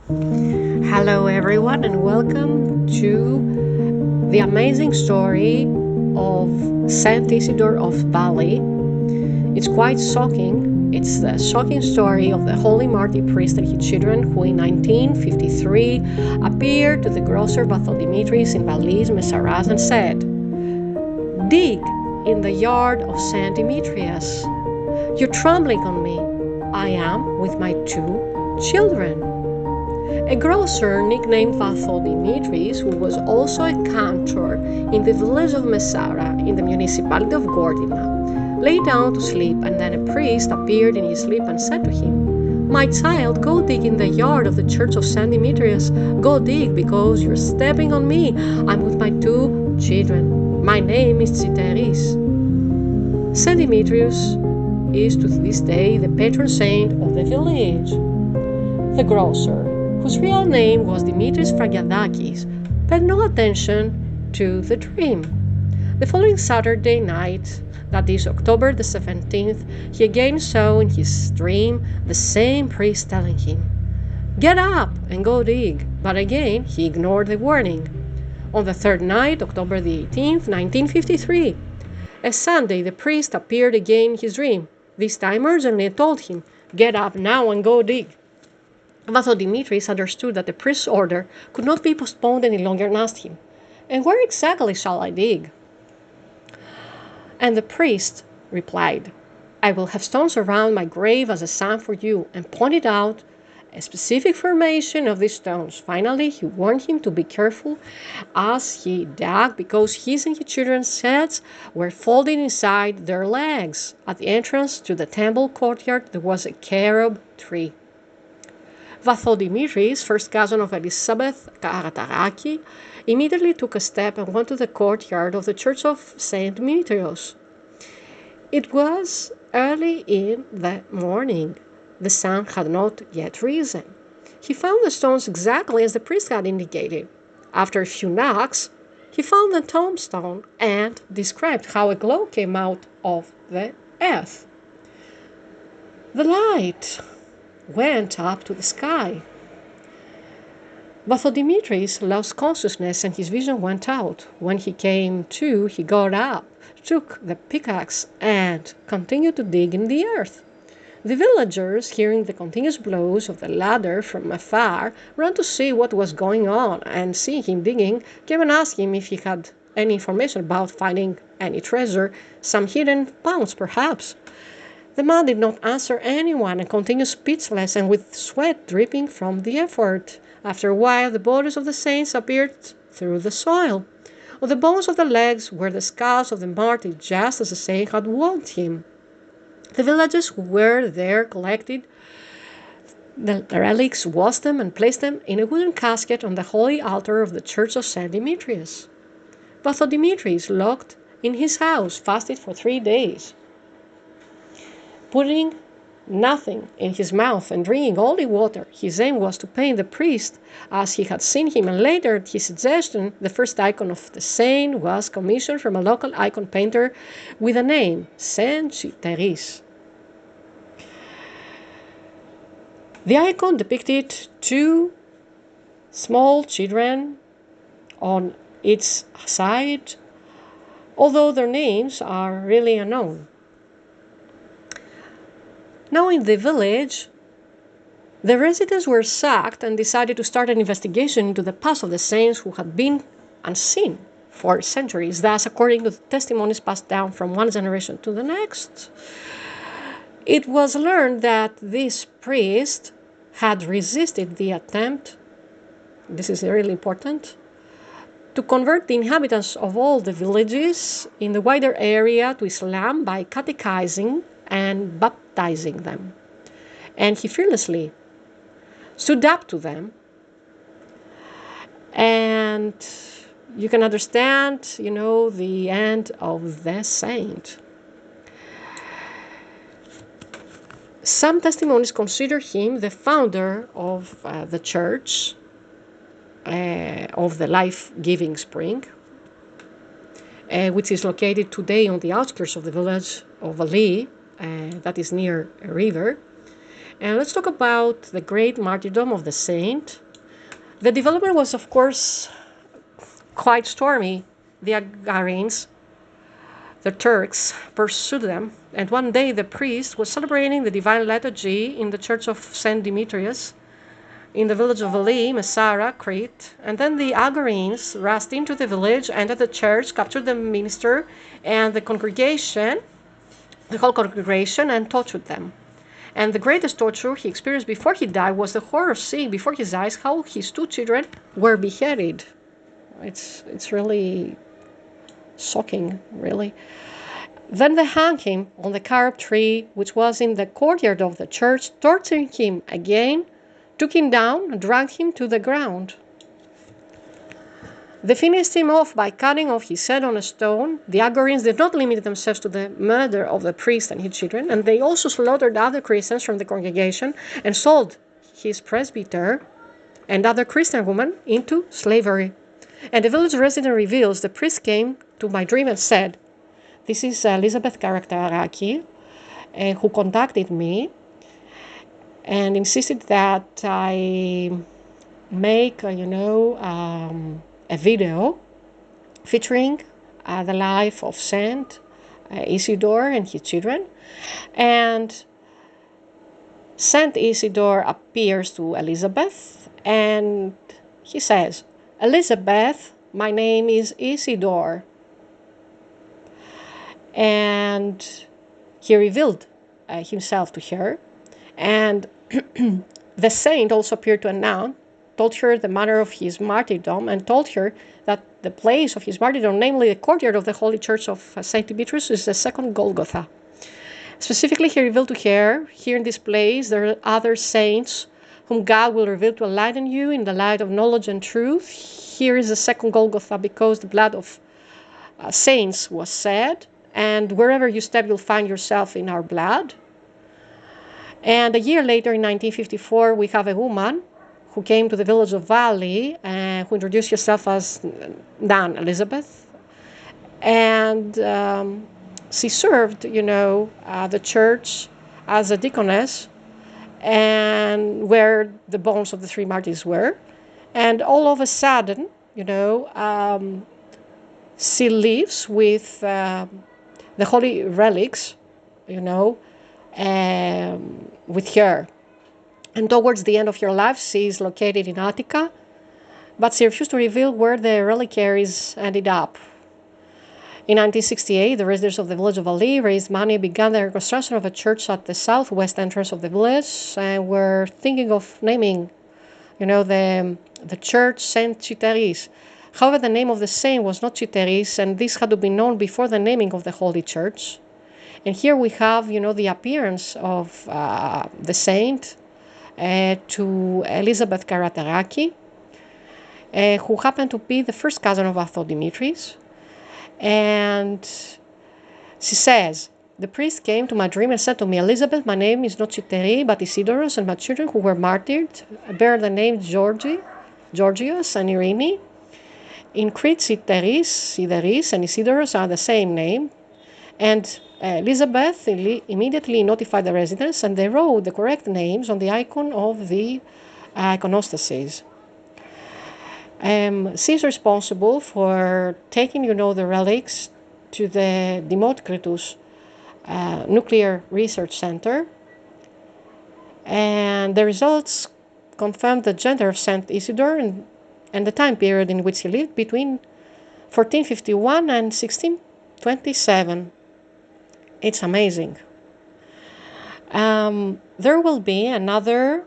Hello, everyone, and welcome to the amazing story of Saint Isidor of Bali. It's quite shocking. It's the shocking story of the holy Martyr priest and his children who in 1953 appeared to the grocer Dimitris in Bali's Messaras and said, "Dig in the yard of Saint Demetrius. You're trembling on me. I am with my two children." A grocer nicknamed Dimitris, who was also a cantor in the village of Messara in the municipality of Gordina, lay down to sleep, and then a priest appeared in his sleep and said to him, "My child, go dig in the yard of the church of Saint Demetrius. Go dig, because you're stepping on me. I'm with my two children. My name is Citeris." Saint Demetrius is to this day the patron saint of the village. The grocer, whose real name was Dimitris Fragiadakis, paid no attention to the dream. The following Saturday night, that is October the 17th, he again saw in his dream the same priest telling him, "Get up and go dig," but again he ignored the warning. On the third night, October the 18th, 1953, a Sunday, the priest appeared again in his dream, this time urgently, and told him, "Get up now and go dig." Dimitris understood that the priest's order could not be postponed any longer and asked him, "And where exactly shall I dig?" And the priest replied, "I will have stones around my grave as a sign for you," and pointed out a specific formation of these stones. Finally, he warned him to be careful as he dug, because his and his children's heads were folded inside their legs. At the entrance to the temple courtyard there was a carob tree. Dimitris, first cousin of Elizabeth Karataraki, immediately took a step and went to the courtyard of the church of Saint Demetrios. It was early in the morning. The sun had not yet risen. He found the stones exactly as the priest had indicated. After a few knocks, he found the tombstone and described how a glow came out of the earth. The light went up to the sky. Dimitris lost consciousness and his vision went out. When he came to, he got up, took the pickaxe, and continued to dig in the earth. The villagers, hearing the continuous blows of the ladder from afar, ran to see what was going on, and seeing him digging, came and asked him if he had any information about finding any treasure, some hidden pounds perhaps. The man did not answer anyone and continued speechless and with sweat dripping from the effort. After a while, the bodies of the saints appeared through the soil. On the bones of the legs were the scars of the martyr, just as the saint had warned him. The villagers who were there collected the relics, washed them, and placed them in a wooden casket on the holy altar of the church of Saint Demetrius. Dimitris, locked in his house, fasted for 3 days, putting nothing in his mouth and drinking holy water. His aim was to paint the priest as he had seen him, and later, at his suggestion, the first icon of the saint was commissioned from a local icon painter with a name, Saint Citeris. The icon depicted two small children on its side, although their names are really unknown. Now in the village, the residents were sacked and decided to start an investigation into the past of the saints who had been unseen for centuries, thus according to the testimonies passed down from one generation to the next. It was learned that this priest had resisted the attempt, this is really important, to convert the inhabitants of all the villages in the wider area to Islam by catechizing and baptizing them. And he fearlessly stood up to them. And you can understand, the end of the saint. Some testimonies consider him the founder of the church of the life-giving spring, which is located today on the outskirts of the village of Ali, that is near a river. And let's talk about the great martyrdom of the saint. The development was, of course, quite stormy. The Agarenes, the Turks, pursued them, and one day the priest was celebrating the divine liturgy in the church of St. Demetrius in the village of Vali, Messara, Crete, and then the Agarenes rushed into the village, entered the church, captured the minister and the whole congregation, and tortured them. And the greatest torture he experienced before he died was the horror of seeing before his eyes how his two children were beheaded. It's really shocking, really. Then they hung him on the carob tree, which was in the courtyard of the church, torturing him again, took him down, and dragged him to the ground. They finished him off by cutting off his head on a stone. The Agarenes did not limit themselves to the murder of the priest and his children, and they also slaughtered other Christians from the congregation and sold his presbyter and other Christian women into slavery. And the village resident reveals, the priest came to my dream and said, "This is Elizabeth Karataraki, who contacted me and insisted that I make, a video featuring the life of Saint Isidor and his children." And Saint Isidor appears to Elizabeth and he says, "Elizabeth, my name is Isidor." And he revealed himself to her. And the saint also appeared to announce, told her the manner of his martyrdom, and told her that the place of his martyrdom, namely the courtyard of the Holy Church of St. Demetrius, is the second Golgotha. Specifically, he revealed to her, "Here in this place there are other saints whom God will reveal to enlighten you in the light of knowledge and truth. Here is the second Golgotha, because the blood of saints was shed, and wherever you step you'll find yourself in our blood." And a year later, in 1954, we have a woman who came to the village of Valley and who introduced herself as Nan Elizabeth. And she served, the church as a deaconess, and where the bones of the three martyrs were. And all of a sudden, she lives with the holy relics, with her. And towards the end of her life, she is located in Attica, but she refused to reveal where the reliquaries ended up. In 1968, the residents of the village of Ali raised money and began the reconstruction of a church at the southwest entrance of the village, and were thinking of naming, the church Saint Chiteris. However, the name of the saint was not Chiteris, and this had to be known before the naming of the holy church. And here we have, the appearance of the saint to Elizabeth Karataraki, who happened to be the first cousin of Arthur Dimitris. And she says, "The priest came to my dream and said to me, 'Elizabeth, my name is not Chiteri, but Isidoros, and my children who were martyred bear the name Georgios and Irene. In Crete, Sideris, and Isidoros are the same name.' And Elizabeth immediately notified the residents, and they wrote the correct names on the icon of the iconostasis. She's responsible for taking, the relics to the Democritus Nuclear Research Center, and the results confirmed the gender of Saint Isidore and the time period in which he lived, between 1451 and 1627. It's amazing. There will be another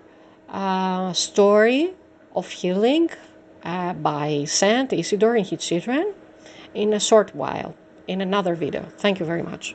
story of healing by Saint Isidore and his children in a short while, in another video. Thank you very much.